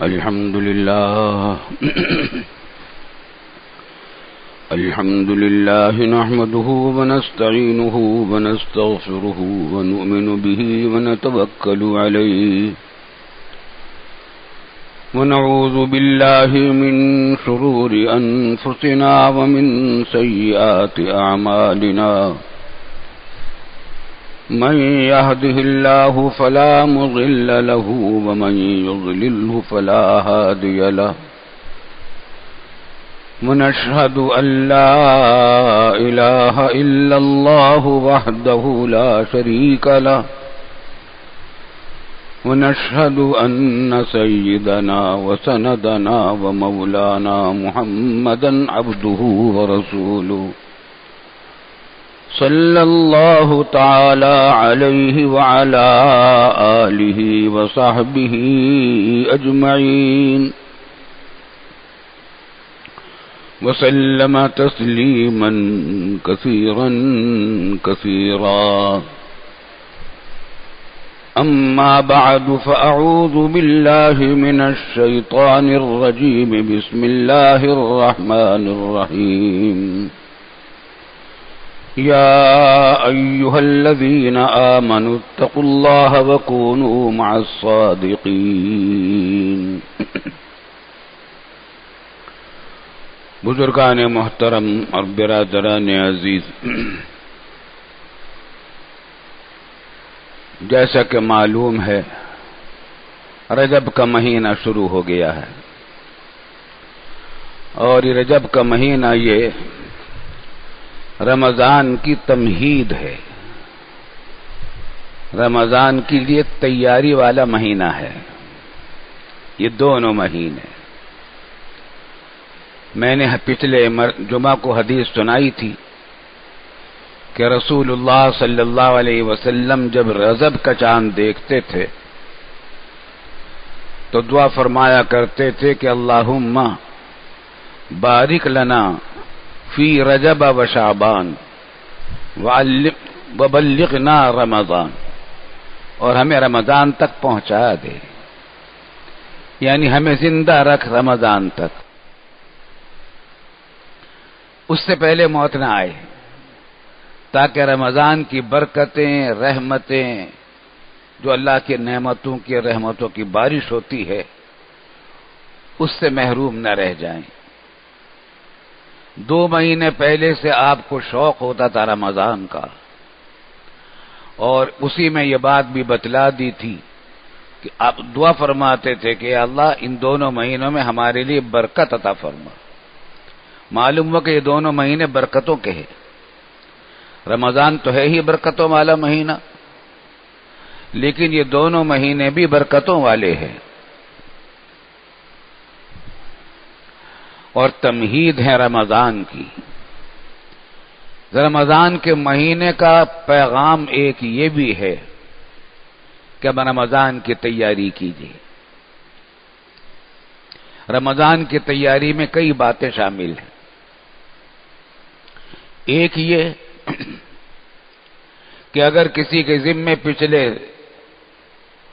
الحمد لله الحمد لله نحمده ونستعينه ونستغفره ونؤمن به ونتوكل عليه ونعوذ بالله من شرور أنفسنا ومن سيئات أعمالنا من يهده الله فلا مضل له ومن يضلله فلا هادي له ونشهد أن لا إله إلا الله وحده لا شريك له ونشهد أن سيدنا وسندنا ومولانا محمدا عبده ورسوله صلى الله تعالى عليه وعلى آله وصحبه أجمعين وسلم تسليما كثيرا كثيرا أما بعد فأعوذ بالله من الشيطان الرجيم بسم الله الرحمن الرحيم يا أيها الذين آمنوا اتقوا الله وكونوا مع الصادقين بزرگان محترم اور برادران عزیز، جیسا کہ معلوم ہے رجب کا مہینہ شروع ہو گیا ہے، اور یہ رجب کا مہینہ یہ رمضان کی تمہید ہے، رمضان کے لیے تیاری والا مہینہ ہے۔ یہ دونوں مہینے، میں نے پچھلے جمعہ کو حدیث سنائی تھی کہ رسول اللہ صلی اللہ علیہ وسلم جب رجب کا چاند دیکھتے تھے تو دعا فرمایا کرتے تھے کہ اللہم بارک لنا فی رجب و شعبان وبلغنا رمضان، اور ہمیں رمضان تک پہنچا دے، یعنی ہمیں زندہ رکھ رمضان تک، اس سے پہلے موت نہ آئے، تاکہ رمضان کی برکتیں، رحمتیں، جو اللہ کی نعمتوں کی رحمتوں کی بارش ہوتی ہے، اس سے محروم نہ رہ جائیں۔ 2 مہینے پہلے سے آپ کو شوق ہوتا تھا رمضان کا، اور اسی میں یہ بات بھی بتلا دی تھی کہ آپ دعا فرماتے تھے کہ اللہ ان دونوں مہینوں میں ہمارے لیے برکت عطا فرما۔ معلوم ہوا کہ یہ دونوں مہینے برکتوں کے ہیں، رمضان تو ہے ہی برکتوں والا مہینہ، لیکن یہ دونوں مہینے بھی برکتوں والے ہیں، اور تمہید ہے رمضان کی۔ رمضان کے مہینے کا پیغام ایک یہ بھی ہے کہ اب رمضان کی تیاری کیجیے۔ رمضان کی تیاری میں کئی باتیں شامل ہیں۔ ایک یہ کہ اگر کسی کے ذمے پچھلے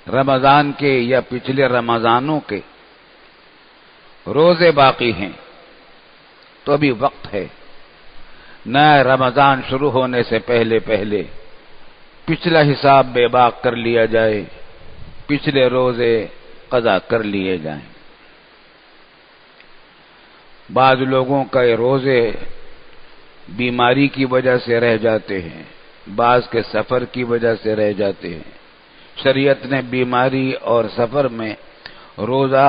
رمضان کے یا پچھلے رمضانوں کے روزے باقی ہیں تو ابھی وقت ہے، نیا رمضان شروع ہونے سے پہلے پچھلا حساب بے باک کر لیا جائے، پچھلے روزے قضا کر لیے جائیں۔ بعض لوگوں کا یہ روزے بیماری کی وجہ سے رہ جاتے ہیں، بعض کے سفر کی وجہ سے رہ جاتے ہیں۔ شریعت نے بیماری اور سفر میں روزہ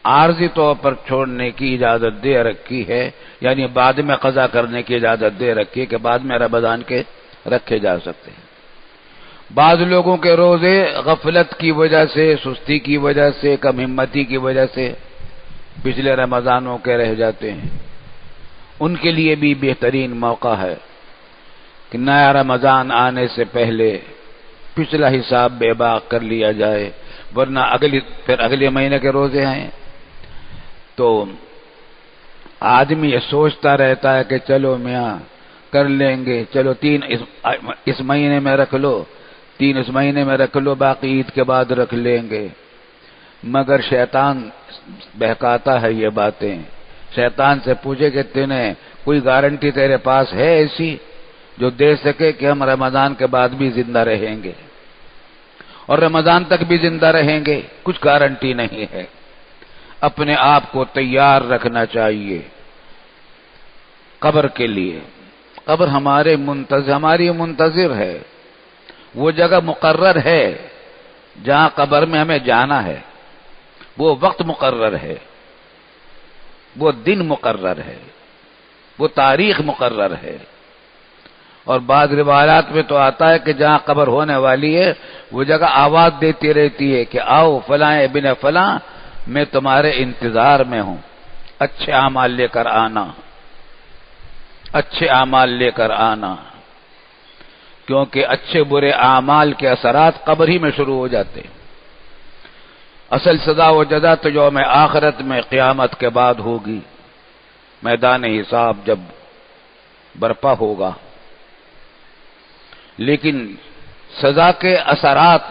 عارضی طور پر چھوڑنے کی اجازت دے رکھی ہے، یعنی بعد میں قضا کرنے کی اجازت دے رکھی ہے کہ بعد میں رمضان کے رکھے جا سکتے ہیں۔ بعض لوگوں کے روزے غفلت کی وجہ سے، سستی کی وجہ سے، کم ہمتی کی وجہ سے پچھلے رمضانوں کے رہ جاتے ہیں۔ ان کے لیے بھی بہترین موقع ہے کہ نیا رمضان آنے سے پہلے پچھلا حساب بے باک کر لیا جائے، ورنہ پھر اگلے مہینے کے روزے ہیں تو آدمی یہ سوچتا رہتا ہے کہ چلو میاں کر لیں گے، چلو 3 اس مہینے میں رکھ لو، 3 اس مہینے میں رکھ لو، باقی عید کے بعد رکھ لیں گے۔ مگر شیطان بہکاتا ہے یہ باتیں. شیطان سے پوچھے کہ تمہیں کوئی گارنٹی تیرے پاس ہے ایسی جو دے سکے کہ ہم رمضان کے بعد بھی زندہ رہیں گے اور رمضان تک بھی زندہ رہیں گے؟ کچھ گارنٹی نہیں ہے. اپنے آپ کو تیار رکھنا چاہیے قبر کے لیے. قبر ہماری منتظر ہے. وہ جگہ مقرر ہے جہاں قبر میں ہمیں جانا ہے. وہ وقت مقرر ہے، وہ دن مقرر ہے، وہ تاریخ مقرر ہے. اور بعض روایات میں تو آتا ہے کہ جہاں قبر ہونے والی ہے وہ جگہ آواز دیتی رہتی ہے کہ آؤ فلاں ابن فلاں، میں تمہارے انتظار میں ہوں، اچھے اعمال لے کر آنا، اچھے اعمال لے کر آنا. کیونکہ اچھے برے اعمال کے اثرات قبر ہی میں شروع ہو جاتے ہیں. اصل سزا و جزا تو یوم آخرت میں قیامت کے بعد ہوگی، میدان حساب جب برپا ہوگا. لیکن سزا کے اثرات،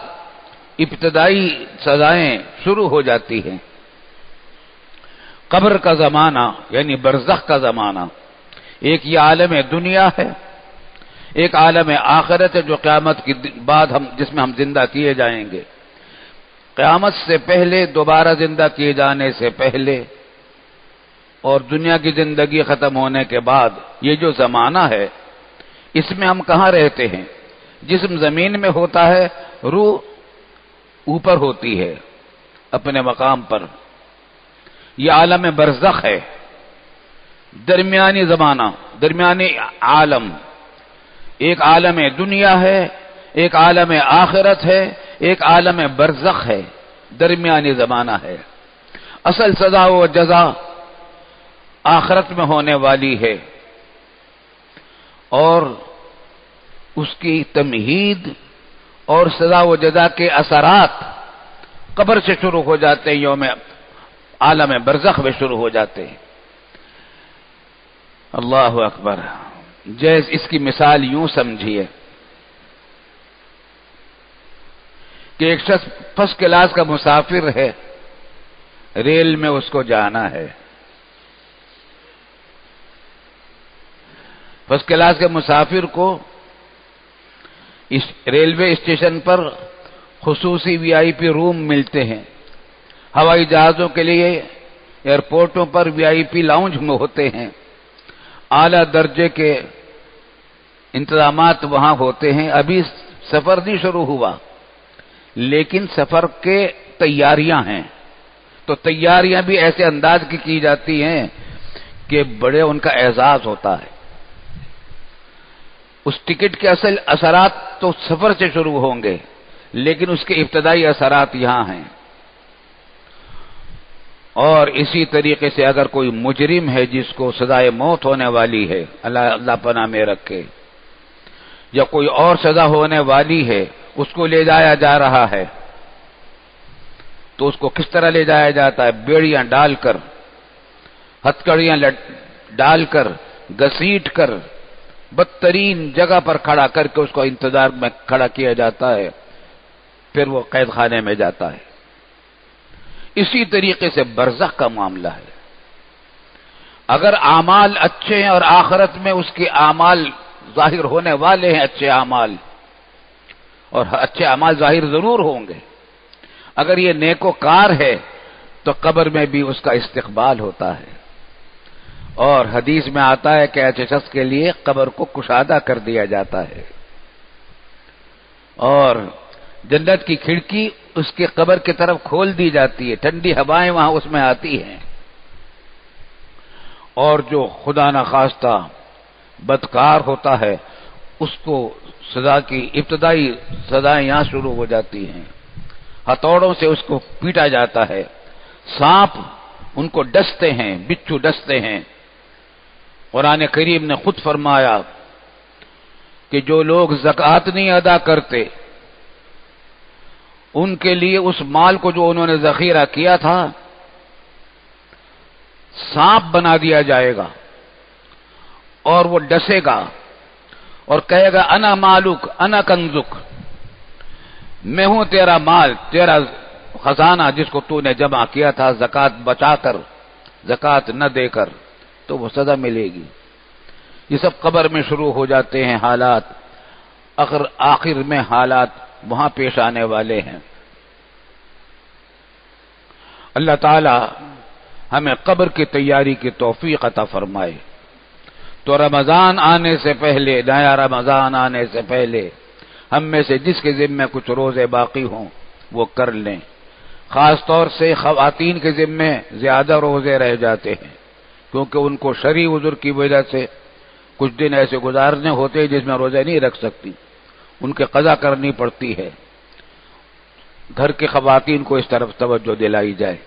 ابتدائی سزائیں شروع ہو جاتی ہیں. قبر کا زمانہ یعنی برزخ کا زمانہ، ایک یہ عالم دنیا ہے، ایک عالم آخرت ہے جو قیامت کے بعد جس میں ہم زندہ کیے جائیں گے. قیامت سے پہلے، دوبارہ زندہ کیے جانے سے پہلے اور دنیا کی زندگی ختم ہونے کے بعد یہ جو زمانہ ہے، اس میں ہم کہاں رہتے ہیں؟ جسم زمین میں ہوتا ہے، روح اوپر ہوتی ہے اپنے مقام پر. یہ عالم برزخ ہے، درمیانی زمانہ، درمیانی عالم. ایک عالم دنیا ہے، ایک عالم آخرت ہے، ایک عالم برزخ ہے، درمیانی زمانہ ہے. اصل سزا و جزا آخرت میں ہونے والی ہے اور اس کی تمہید اور سزا و جزا کے اثرات قبر سے شروع ہو جاتے ہیں، یوم عالم برزخ میں شروع ہو جاتے ہیں. اللہ اکبر. جیسے اس کی مثال یوں سمجھیے کہ ایک شخص فرسٹ کلاس کا مسافر ہے، ریل میں اس کو جانا ہے. فرسٹ کلاس کے مسافر کو اس ریلوے اسٹیشن پر خصوصی وی آئی پی روم ملتے ہیں. ہوائی جہازوں کے لیے ایئرپورٹوں پر وی آئی پی لاؤنج میں ہوتے ہیں. اعلی درجے کے انتظامات وہاں ہوتے ہیں. ابھی سفر نہیں شروع ہوا لیکن سفر کے تیاریاں ہیں. تو تیاریاں بھی ایسے انداز کی جاتی ہیں کہ بڑے ان کا اعزاز ہوتا ہے. اس ٹکٹ کے اصل اثرات تو سفر سے شروع ہوں گے لیکن اس کے ابتدائی اثرات یہاں ہیں. اور اسی طریقے سے اگر کوئی مجرم ہے جس کو سزائے موت ہونے والی ہے، اللہ پناہ میں رکھے، یا کوئی اور سزا ہونے والی ہے، اس کو لے جایا جا رہا ہے تو اس کو کس طرح لے جایا جاتا ہے؟ بیڑیاں ڈال کر، ہتھکڑیاں ڈال کر، گھسیٹ کر، بدترین جگہ پر کھڑا کر کے اس کو انتظار میں کھڑا کیا جاتا ہے، پھر وہ قید خانے میں جاتا ہے. اسی طریقے سے برزخ کا معاملہ ہے. اگر اعمال اچھے ہیں اور آخرت میں اس کے اعمال ظاہر ہونے والے ہیں، اچھے اعمال، اور اچھے اعمال ظاہر ضرور ہوں گے. اگر یہ نیکوکار ہے تو قبر میں بھی اس کا استقبال ہوتا ہے. اور حدیث میں آتا ہے کہ ایسے شخص کے لیے قبر کو کشادہ کر دیا جاتا ہے اور جنت کی کھڑکی اس کے قبر کی طرف کھول دی جاتی ہے. ٹھنڈی ہوائیں وہاں اس میں آتی ہیں. اور جو خدا نخواستہ بدکار ہوتا ہے اس کو سزا کی ابتدائی سزائیں یہاں شروع ہو جاتی ہیں. ہتھوڑوں سے اس کو پیٹا جاتا ہے، سانپ ان کو ڈستے ہیں، بچھو ڈستے ہیں. قرآن کریم نے خود فرمایا کہ جو لوگ زکوٰۃ نہیں ادا کرتے ان کے لیے اس مال کو جو انہوں نے ذخیرہ کیا تھا سانپ بنا دیا جائے گا اور وہ ڈسے گا اور کہے گا انا مالک انا کنزک، میں ہوں تیرا مال، تیرا خزانہ جس کو تو نے جمع کیا تھا زکات بچا کر، زکات نہ دے کر، تو وہ سزا ملے گی۔ یہ سب قبر میں شروع ہو جاتے ہیں حالات، آخر میں حالات وہاں پیش آنے والے ہیں۔ اللہ تعالی ہمیں قبر کی تیاری کی توفیق عطا فرمائے۔ تو رمضان آنے سے پہلے، نیا رمضان آنے سے پہلے ہم میں سے جس کے ذمے کچھ روزے باقی ہوں وہ کر لیں۔ خاص طور سے خواتین کے ذمے زیادہ روزے رہ جاتے ہیں، کیونکہ ان کو شرعی عذر کی وجہ سے کچھ دن ایسے گزارنے ہوتے ہیں جس میں روزے نہیں رکھ سکتی، ان کے قضا کرنی پڑتی ہے۔ گھر کے خواتین کو اس طرف توجہ دلائی جائے۔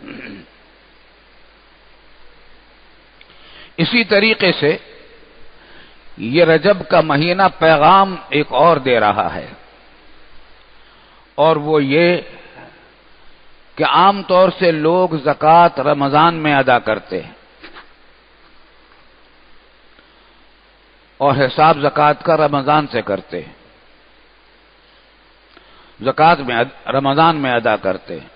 اسی طریقے سے یہ رجب کا مہینہ پیغام ایک اور دے رہا ہے، اور وہ یہ کہ عام طور سے لوگ زکوٰۃ رمضان میں ادا کرتے ہیں، اور حساب زکوٰۃ کا رمضان سے کرتے ہیں، زکوٰۃ میں رمضان میں ادا کرتے ہیں۔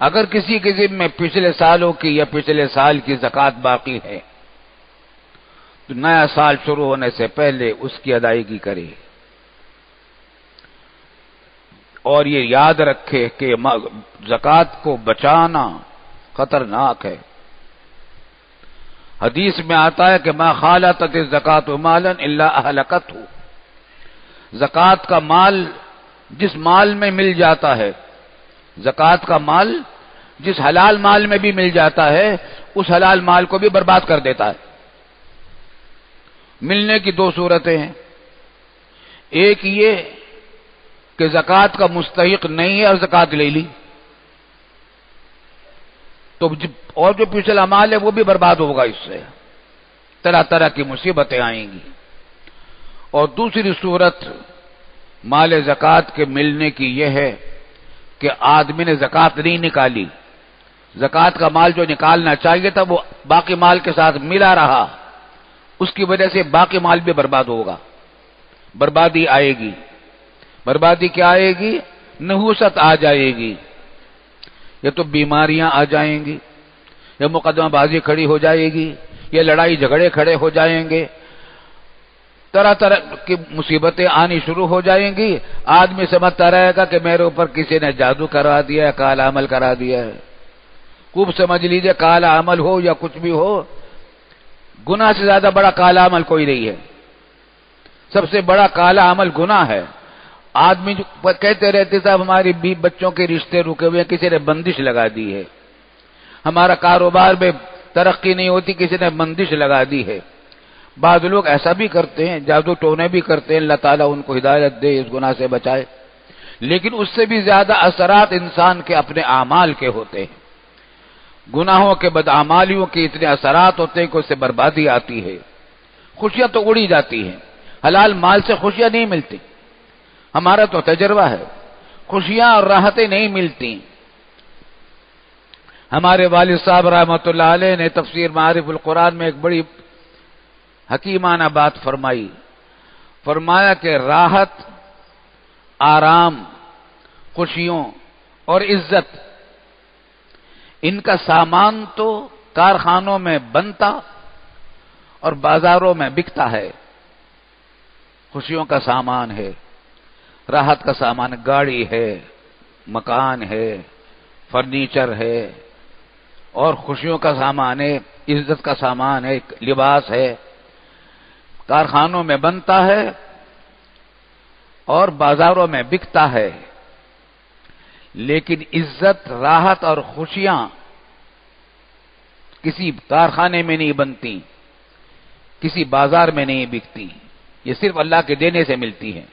اگر کسی کے ذمے پچھلے سالوں کی یا پچھلے سال کی زکوٰۃ باقی ہے تو نیا سال شروع ہونے سے پہلے اس کی ادائیگی کرے، اور یہ یاد رکھے کہ زکوٰۃ کو بچانا خطرناک ہے۔ حدیث میں آتا ہے کہ ما خالطت الزکوٰۃ مالا الا اہلکتہ، زکوٰۃ کا مال جس مال میں مل جاتا ہے، زکوٰۃ کا مال جس حلال مال میں بھی مل جاتا ہے، اس حلال مال کو بھی برباد کر دیتا ہے۔ ملنے کی دو صورتیں ہیں، ایک یہ کہ زکوٰۃ کا مستحق نہیں ہے اور زکوٰۃ لے لی تو اور جو پچھلا مال ہے وہ بھی برباد ہوگا، اس سے طرح طرح کی مصیبتیں آئیں گی۔ اور دوسری صورت مال زکوٰۃ کے ملنے کی یہ ہے کہ آدمی نے زکوٰۃ نہیں نکالی، زکوٰۃ کا مال جو نکالنا چاہیے تھا وہ باقی مال کے ساتھ ملا رہا، اس کی وجہ سے باقی مال بھی برباد ہوگا، بربادی آئے گی۔ بربادی کیا آئے گی؟ نحوست آ جائے گی، یا تو بیماریاں آ جائیں گی، یا مقدمہ بازی کھڑی ہو جائے گی، یا لڑائی جھگڑے کھڑے ہو جائیں گے، طرح طرح کی مصیبتیں آنی شروع ہو جائیں گی۔ آدمی سمجھتا رہے گا کہ میرے اوپر کسی نے جادو کرا دیا ہے، کالا عمل کرا دیا ہے۔ خوب سمجھ لیجئے، کالا عمل ہو یا کچھ بھی ہو، گناہ سے زیادہ بڑا کالا عمل کوئی نہیں ہے۔ سب سے بڑا کالا عمل گناہ ہے۔ آدمی کہتے رہتے صاحب ہماری بچوں کے رشتے رکے ہوئے، کسی نے بندش لگا دی ہے، ہمارا کاروبار میں ترقی نہیں ہوتی، کسی نے بندش لگا دی ہے۔ بعض لوگ ایسا بھی کرتے ہیں، جادو ٹونے بھی کرتے ہیں، اللہ تعالیٰ ان کو ہدایت دے، اس گناہ سے بچائے، لیکن اس سے بھی زیادہ اثرات انسان کے اپنے اعمال کے ہوتے ہیں۔ گناہوں کے بدعمالیوں کے اتنے اثرات ہوتے ہیں کہ اس سے بربادی آتی ہے، خوشیاں تو اڑی جاتی ہیں، حلال مال سے خوشیاں نہیں ملتی، ہمارا تو تجربہ ہے، خوشیاں اور راحتیں نہیں ملتی۔ ہمارے والد صاحب رحمۃ اللہ علیہ نے تفسیر معارف القرآن میں ایک بڑی حکیمانہ بات فرمائی، فرمایا کہ راحت، آرام، خوشیوں اور عزت، ان کا سامان تو کارخانوں میں بنتا اور بازاروں میں بکتا ہے۔ خوشیوں کا سامان ہے، راحت کا سامان گاڑی ہے، مکان ہے، فرنیچر ہے، اور خوشیوں کا سامان ہے، عزت کا سامان ہے، لباس ہے، کارخانوں میں بنتا ہے اور بازاروں میں بکتا ہے۔ لیکن عزت، راحت اور خوشیاں کسی کارخانے میں نہیں بنتی، کسی بازار میں نہیں بکتی، یہ صرف اللہ کے دینے سے ملتی ہیں،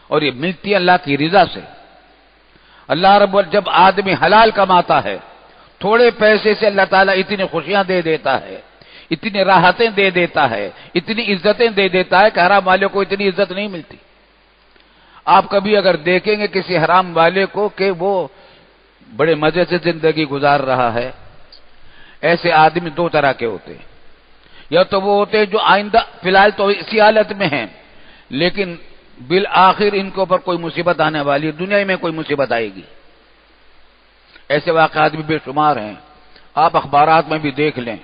اور یہ ملتی ہے اللہ کی رضا سے۔ اللہ رب جب آدمی حلال کماتا ہے، تھوڑے پیسے سے اللہ تعالیٰ اتنی خوشیاں دے دیتا ہے، اتنی راحتیں دے دیتا ہے، اتنی عزتیں دے دیتا ہے کہ حرام والے کو اتنی عزت نہیں ملتی۔ آپ کبھی اگر دیکھیں گے کسی حرام والے کو کہ وہ بڑے مزے سے زندگی گزار رہا ہے، ایسے آدمی دو طرح کے ہوتے ہیں، یا تو وہ ہوتے ہیں جو آئندہ فی الحال تو اسی حالت میں ہیں، لیکن بالآخر ان کے اوپر کوئی مصیبت آنے والی ہے، دنیا میں کوئی مصیبت آئے گی، ایسے واقعات بھی بے شمار ہیں، آپ اخبارات میں بھی دیکھ لیں،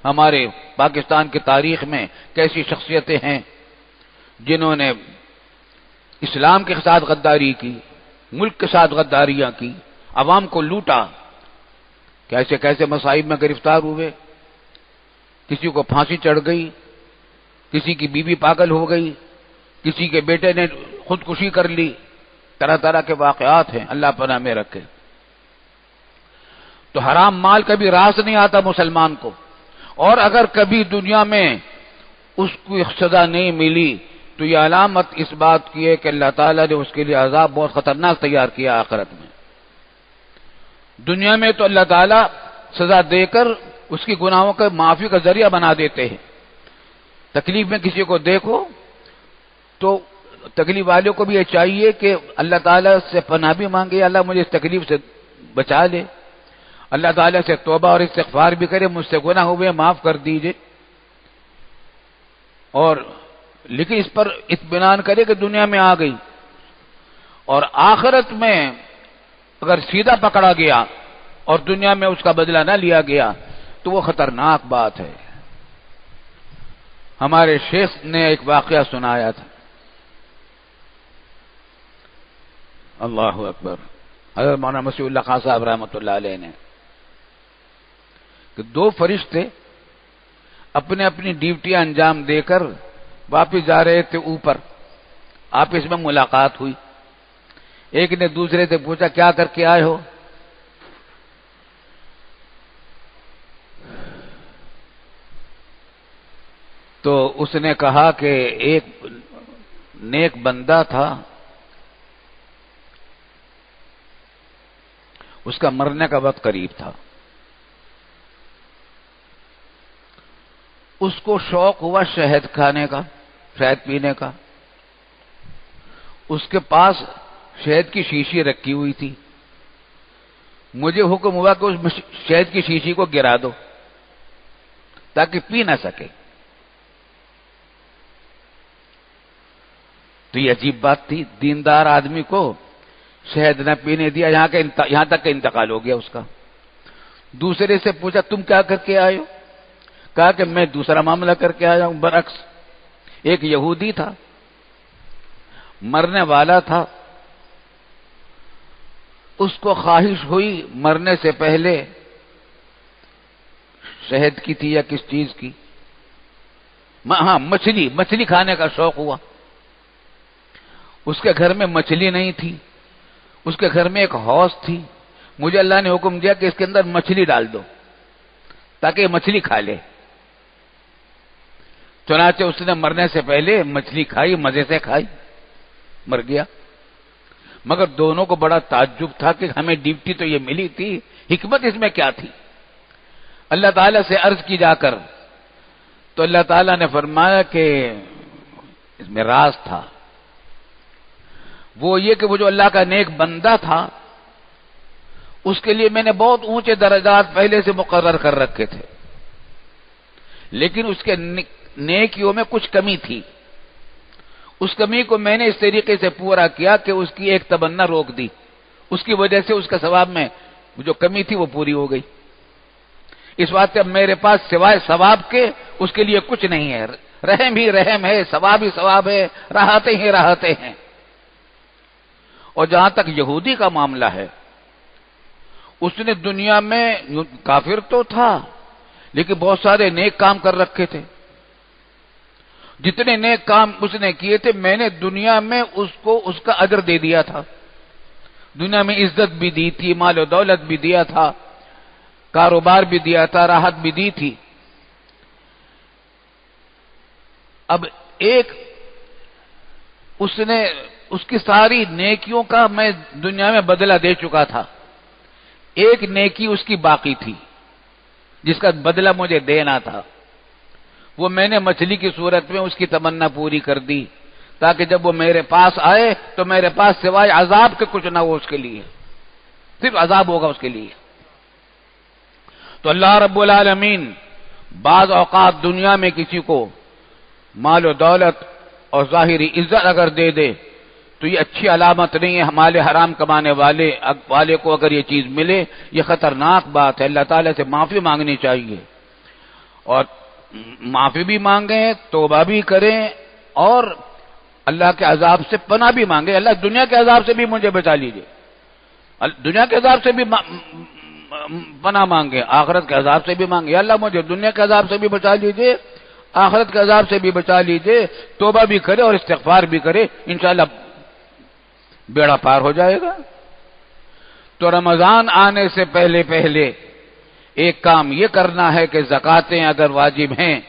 ہمارے پاکستان کی تاریخ میں کیسی شخصیتیں ہیں جنہوں نے اسلام کے ساتھ غداری کی، ملک کے ساتھ غداریاں کی، عوام کو لوٹا، کیسے کیسے مصائب میں گرفتار ہوئے، کسی کو پھانسی چڑھ گئی، کسی کی بیوی پاگل ہو گئی، کسی کے بیٹے نے خودکشی کر لی، طرح طرح کے واقعات ہیں، اللہ پناہ میں رکھے۔ تو حرام مال کبھی راس نہیں آتا مسلمان کو، اور اگر کبھی دنیا میں اس کو سزا نہیں ملی تو یہ علامت اس بات کی ہے کہ اللہ تعالیٰ نے اس کے لیے عذاب بہت خطرناک تیار کیا آخرت میں۔ دنیا میں تو اللہ تعالیٰ سزا دے کر اس کی گناہوں کا معافی کا ذریعہ بنا دیتے ہیں۔ تکلیف میں کسی کو دیکھو تو تکلیف والوں کو بھی یہ چاہیے کہ اللہ تعالیٰ سے پناہ بھی مانگے، اللہ مجھے اس تکلیف سے بچا لے، اللہ تعالیٰ سے توبہ اور استغفار بھی کرے، مجھ سے گناہ ہوئے معاف کر دیجئے، اور لیکن اس پر اطمینان کرے کہ دنیا میں آ گئی، اور آخرت میں اگر سیدھا پکڑا گیا اور دنیا میں اس کا بدلہ نہ لیا گیا تو وہ خطرناک بات ہے۔ ہمارے شیخ نے ایک واقعہ سنایا تھا، اللہ اکبر، حضرت مولانا مسیح اللہ خان صاحب رحمۃ اللہ علیہ نے، کہ دو فرشتے اپنے اپنی ڈیوٹیاں انجام دے کر واپس جا رہے تھے اوپر، آپس میں ملاقات ہوئی، ایک نے دوسرے سے پوچھا کیا کر کے آئے ہو؟ تو اس نے کہا کہ ایک نیک بندہ تھا، اس کا مرنے کا وقت قریب تھا، اس کو شوق ہوا شہد کھانے کا، شہد پینے کا، اس کے پاس شہد کی شیشی رکھی ہوئی تھی، مجھے حکم ہوا کہ اس شہد کی شیشی کو گرا دو تاکہ پی نہ سکے۔ تو یہ عجیب بات تھی، دیندار آدمی کو شہد نہ پینے دیا، یہاں تک کہ انتقال ہو گیا اس کا۔ دوسرے سے پوچھا تم کیا کر کے آئے ہو؟ کہا کہ میں دوسرا معاملہ کر کے آیا ہوں۔ برعکس ایک یہودی تھا، مرنے والا تھا، اس کو خواہش ہوئی مرنے سے پہلے شہد کی تھی یا کس چیز کی، ہاں مچھلی کھانے کا شوق ہوا۔ اس کے گھر میں مچھلی نہیں تھی، اس کے گھر میں ایک حوض تھی، مجھے اللہ نے حکم دیا کہ اس کے اندر مچھلی ڈال دو تاکہ یہ مچھلی کھا لے۔ چنانچہ اس نے مرنے سے پہلے مچھلی کھائی، مزے سے کھائی، مر گیا۔ مگر دونوں کو بڑا تعجب تھا کہ ہمیں ڈیوٹی تو یہ ملی تھی، حکمت اس میں کیا تھی؟ اللہ تعالیٰ سے عرض کی جا کر تو اللہ تعالیٰ نے فرمایا کہ اس میں راز تھا، وہ یہ کہ وہ جو اللہ کا نیک بندہ تھا اس کے لیے میں نے بہت اونچے درجات پہلے سے مقرر کر رکھے تھے، لیکن اس کے نیکیوں میں کچھ کمی تھی، اس کمی کو میں نے اس طریقے سے پورا کیا کہ اس کی ایک تمنا روک دی، اس کی وجہ سے اس کا ثواب میں جو کمی تھی وہ پوری ہو گئی۔ اس بات سے اب میرے پاس سوائے ثواب کے اس کے لیے کچھ نہیں ہے، رحم ہی رحم ہے، ثواب ہی ثواب ہے، راحتیں ہی راحتیں ہیں۔ اور جہاں تک یہودی کا معاملہ ہے، اس نے دنیا میں کافر تو تھا لیکن بہت سارے نیک کام کر رکھے تھے، جتنے نیک کام اس نے کیے تھے میں نے دنیا میں اس کو اس کا اجر دے دیا تھا، دنیا میں عزت بھی دی تھی، مال و دولت بھی دیا تھا، کاروبار بھی دیا تھا، راحت بھی دی تھی۔ اب ایک اس کی ساری نیکیوں کا میں دنیا میں بدلہ دے چکا تھا، ایک نیکی اس کی باقی تھی جس کا بدلہ مجھے دینا تھا، وہ میں نے مچھلی کی صورت میں اس کی تمنا پوری کر دی تاکہ جب وہ میرے پاس آئے تو میرے پاس سوائے عذاب کے کچھ نہ ہو، اس کے لیے صرف عذاب ہوگا اس کے لیے۔ تو اللہ رب العالمین بعض اوقات دنیا میں کسی کو مال و دولت اور ظاہری عزت اگر دے دے تو تو یہ اچھی علامت نہیں ہے. ہمارے حرام کمانے والے کو اگر یہ چیز ملے یہ خطرناک بات ہے. اللہ تعالیٰ سے معافی مانگنی چاہیے اور معافی بھی مانگیں, توبہ بھی کریں اور اللہ کے عذاب سے پناہ بھی مانگیں. اللہ دنیا کے عذاب سے بھی مجھے بچا لیجیے, دنیا کے عذاب سے بھی پناہ مانگے, آخرت کے عذاب سے بھی مانگے. اللہ مجھے دنیا کے عذاب سے بھی بچا لیجیے, آخرت کے عذاب سے بھی بچا لیجیے. توبہ بھی کرے اور استغفار بھی کرے, انشاءاللہ بیڑا پار ہو جائے گا. تو رمضان آنے سے پہلے ایک کام یہ کرنا ہے کہ زکاتیں اگر واجب ہیں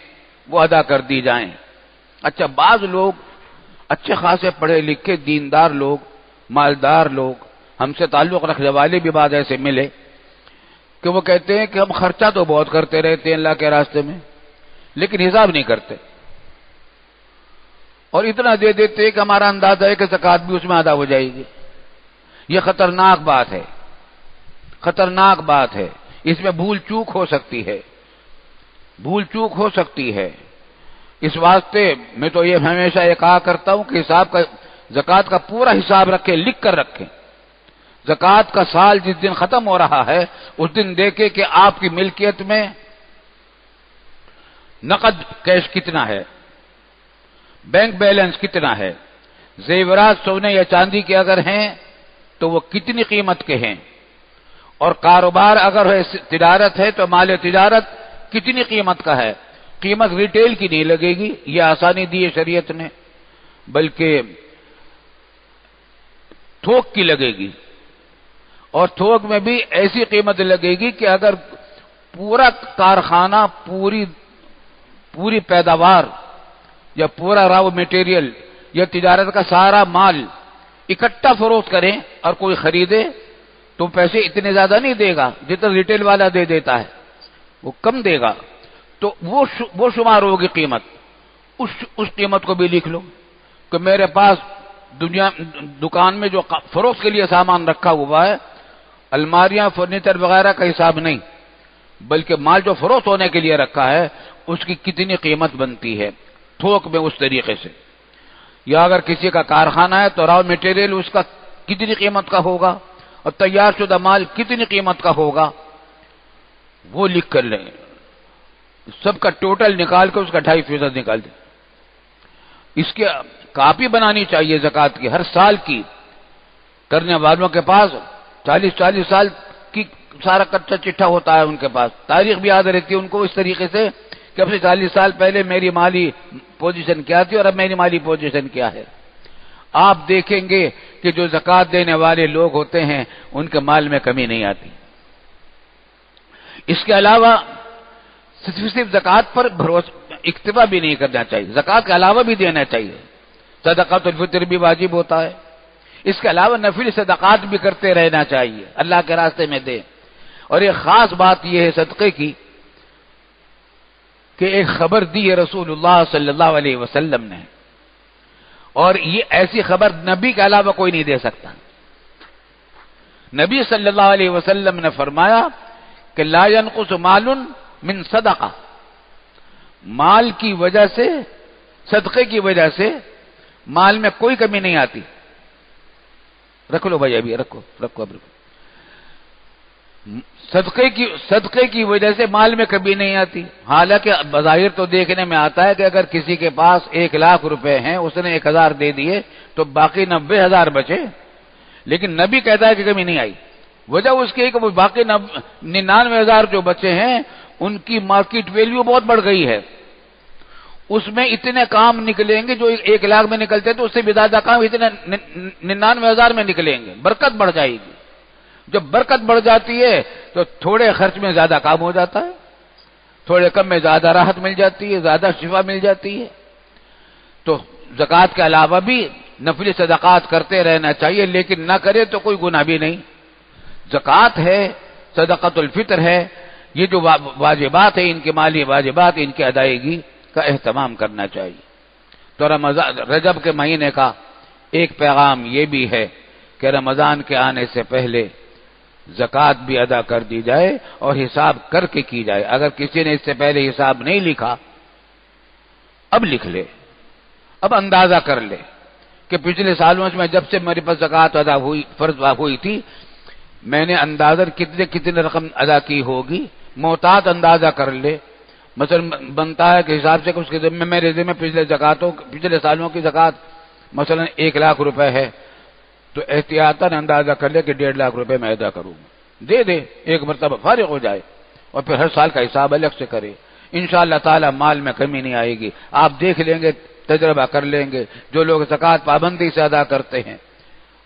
وہ ادا کر دی جائیں. اچھا, بعض لوگ اچھے خاصے پڑھے لکھے دیندار لوگ, مالدار لوگ, ہم سے تعلق رکھنے والے بھی بعد ایسے ملے کہ وہ کہتے ہیں کہ ہم خرچہ تو بہت کرتے رہتے ہیں اللہ کے راستے میں, لیکن حساب نہیں کرتے اور اتنا دے دیتے ہیں کہ ہمارا اندازہ ہے کہ زکات بھی اس میں ادا ہو جائے گی. یہ خطرناک بات ہے, خطرناک بات ہے. اس میں بھول چوک ہو سکتی ہے, بھول چوک ہو سکتی ہے. اس واسطے میں تو یہ ہمیشہ یہ کہا کرتا ہوں کہ زکات کا پورا حساب رکھیں, لکھ کر رکھیں. زکات کا سال جس دن ختم ہو رہا ہے اس دن دیکھیں کہ آپ کی ملکیت میں نقد کیش کتنا ہے, بینک بیلنس کتنا ہے, زیورات سونے یا چاندی کے اگر ہیں تو وہ کتنی قیمت کے ہیں, اور کاروبار اگر ہے تجارت ہے تو مال تجارت کتنی قیمت کا ہے. قیمت ریٹیل کی نہیں لگے گی, یہ آسانی دی ہے شریعت نے, بلکہ تھوک کی لگے گی. اور تھوک میں بھی ایسی قیمت لگے گی کہ اگر پورا کارخانہ, پوری پیداوار یا پورا راو میٹیریل یا تجارت کا سارا مال اکٹھا فروخت کریں اور کوئی خریدے تو پیسے اتنے زیادہ نہیں دے گا جتنا ریٹیل والا دے دیتا ہے, وہ کم دے گا. تو وہ شمار ہوگی قیمت. اس قیمت کو بھی لکھ لو کہ میرے پاس دکان میں جو فروخت کے لیے سامان رکھا ہوا ہے, الماریاں, فرنیچر وغیرہ کا حساب نہیں, بلکہ مال جو فروخت ہونے کے لیے رکھا ہے اس کی کتنی قیمت بنتی ہے تھوک میں, اس طریقے سے. یا اگر کسی کا کارخانہ ہے تو راو میٹیریل اس کا کتنی قیمت کا ہوگا اور تیار شدہ مال کتنی قیمت کا ہوگا, وہ لکھ کر لیں. سب کا ٹوٹل نکال کے اس کا 2.5% نکال دیں. اس کی کاپی بنانی چاہیے زکات کی, ہر سال کی. کرنے والوں کے پاس 40 سال کی سارا کچا چٹھا ہوتا ہے ان کے پاس, تاریخ بھی یاد رہتی ہے ان کو اس طریقے سے کہ اب سے 40 سال پہلے میری مالی پوزیشن کیا تھی اور اب میری مالی پوزیشن کیا ہے. آپ دیکھیں گے کہ جو زکات دینے والے لوگ ہوتے ہیں ان کے مال میں کمی نہیں آتی. اس کے علاوہ صرف زکات پر اکتفا بھی نہیں کرنا چاہیے, زکات کے علاوہ بھی دینا چاہیے. صدقۃ الفطر بھی واجب ہوتا ہے. اس کے علاوہ نفل صدقات بھی کرتے رہنا چاہیے, اللہ کے راستے میں دیں. اور ایک خاص بات یہ ہے صدقے کی کہ ایک خبر دی ہے رسول اللہ صلی اللہ علیہ وسلم نے, اور یہ ایسی خبر نبی کے علاوہ کوئی نہیں دے سکتا. نبی صلی اللہ علیہ وسلم نے فرمایا کہ لا ينقص مال من صدقہ, مال کی وجہ سے, صدقے کی وجہ سے مال میں کوئی کمی نہیں آتی. رکھ لو بھائی, ابھی رکھو. صدقے کی وجہ سے مال میں کمی نہیں آتی. حالانکہ بظاہر تو دیکھنے میں آتا ہے کہ اگر کسی کے پاس 1,00,000 روپے ہیں, اس نے 1,000 دے دیے تو باقی 90,000 بچے, لیکن نبی کہتا ہے کہ کمی نہیں آئی. وجہ اس کی ہے کہ وہ باقی 99,000 جو بچے ہیں ان کی مارکیٹ ویلیو بہت بڑھ گئی ہے. اس میں اتنے کام نکلیں گے جو 1,00,000 میں نکلتے تو اس سے بھی زیادہ کام اتنے 99,000 میں نکلیں گے. برکت بڑھ جائے گی. جب برکت بڑھ جاتی ہے تو تھوڑے خرچ میں زیادہ کام ہو جاتا ہے, تھوڑے کم میں زیادہ راحت مل جاتی ہے, زیادہ شفا مل جاتی ہے. تو زکات کے علاوہ بھی نفلی صدقات کرتے رہنا چاہیے, لیکن نہ کرے تو کوئی گناہ بھی نہیں. زکات ہے, صدقۃ الفطر ہے, یہ جو واجبات ہیں ان کے مالی واجبات, ان کی ادائیگی کا اہتمام کرنا چاہیے. تو رجب کے مہینے کا ایک پیغام یہ بھی ہے کہ رمضان کے آنے سے پہلے زکات بھی ادا کر دی جائے اور حساب کر کے کی جائے. اگر کسی نے اس سے پہلے حساب نہیں لکھا اب لکھ لے, اب اندازہ کر لے کہ پچھلے سالوں میں جب سے میرے پاس زکوٰۃ ادا ہوئی، فرض ہوئی تھی، میں نے اندازہ کتنے رقم ادا کی ہوگی، محتاط اندازہ کر لے، مثلا بنتا ہے کہ حساب سے کہ اس کے ذمہ میرے ذمہ پچھلے سالوں کی زکوٰۃ مثلا 1,00,000 روپے ہے، تو احتیاطاً اندازہ کر لے کہ 1.5 لاکھ روپے میں ادا کروں، دے دے، ایک مرتبہ فارغ ہو جائے، اور پھر ہر سال کا حساب الگ سے کرے۔ انشاءاللہ تعالی مال میں کمی نہیں آئے گی۔ آپ دیکھ لیں گے، تجربہ کر لیں گے، جو لوگ زکوٰۃ پابندی سے ادا کرتے ہیں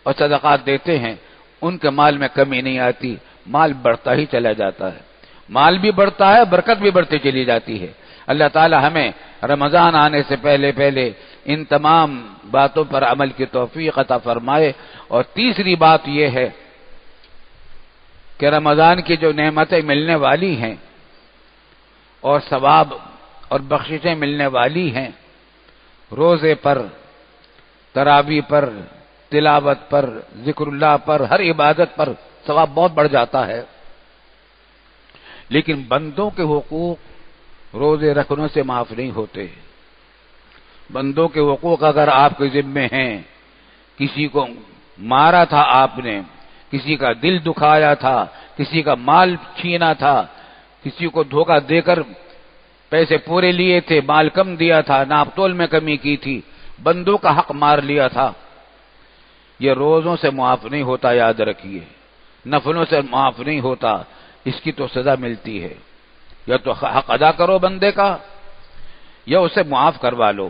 اور صدقات دیتے ہیں، ان کے مال میں کمی نہیں آتی، مال بڑھتا ہی چلا جاتا ہے، مال بھی بڑھتا ہے، برکت بھی بڑھتی چلی جاتی ہے۔ اللہ تعالی ہمیں رمضان آنے سے پہلے پہلے ان تمام باتوں پر عمل کی توفیق عطا فرمائے۔ اور تیسری بات یہ ہے کہ رمضان کی جو نعمتیں ملنے والی ہیں اور ثواب اور بخششیں ملنے والی ہیں، روزے پر، تراویح پر، تلاوت پر، ذکر اللہ پر، ہر عبادت پر ثواب بہت بڑھ جاتا ہے، لیکن بندوں کے حقوق روزے رکھنے سے معاف نہیں ہوتے۔ بندوں کے حقوق اگر آپ کے ذمے ہیں، کسی کو مارا تھا آپ نے، کسی کا دل دکھایا تھا، کسی کا مال چھینا تھا، کسی کو دھوکہ دے کر پیسے پورے لیے تھے، مال کم دیا تھا، ناپ تول میں کمی کی تھی، بندوں کا حق مار لیا تھا، یہ روزوں سے معاف نہیں ہوتا، یاد رکھیے، نفلوں سے معاف نہیں ہوتا، اس کی تو سزا ملتی ہے۔ یا تو حق ادا کرو بندے کا، یا اسے معاف کروا لو،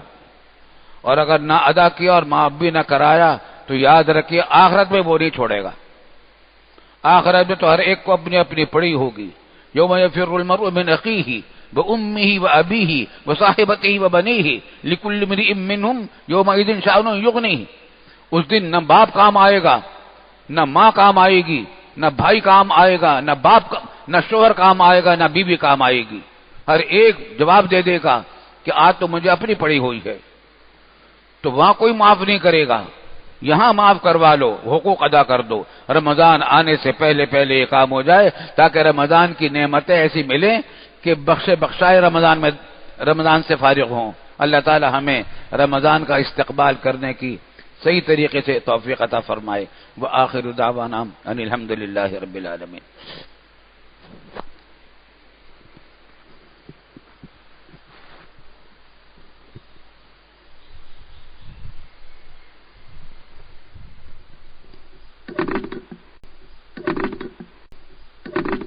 اور اگر نہ ادا کیا اور معاف بھی نہ کرایا تو یاد رکھیے آخرت میں وہ نہیں چھوڑے گا، آخرت میں تو ہر ایک کو اپنی اپنی پڑی ہوگی۔ یوم یفر المرء من اخیہ وامہ وابیہ وصاحبتہ وبنیہ لکل امرئ منہم یومئذ شأن یغنیہ۔ اس دن نہ باپ کام آئے گا، نہ ماں کام آئے گی، نہ بھائی کام آئے گا، نہ شوہر کام آئے گا، نہ بیوی کام آئے گی۔ ہر ایک جواب دے دے گا کہ آج تو مجھے اپنی پڑی ہوئی ہے، تو وہاں کوئی معاف نہیں کرے گا، یہاں معاف کروا لو، حقوق ادا کر دو۔ رمضان آنے سے پہلے پہلے یہ کام ہو جائے تاکہ رمضان کی نعمتیں ایسی ملیں کہ بخشائے رمضان سے فارغ ہوں۔ اللہ تعالی ہمیں رمضان کا استقبال کرنے کی صحیح طریقے سے توفیق عطا فرمائے۔ وآخر دعوانا ان الحمد للہ رب العالمین۔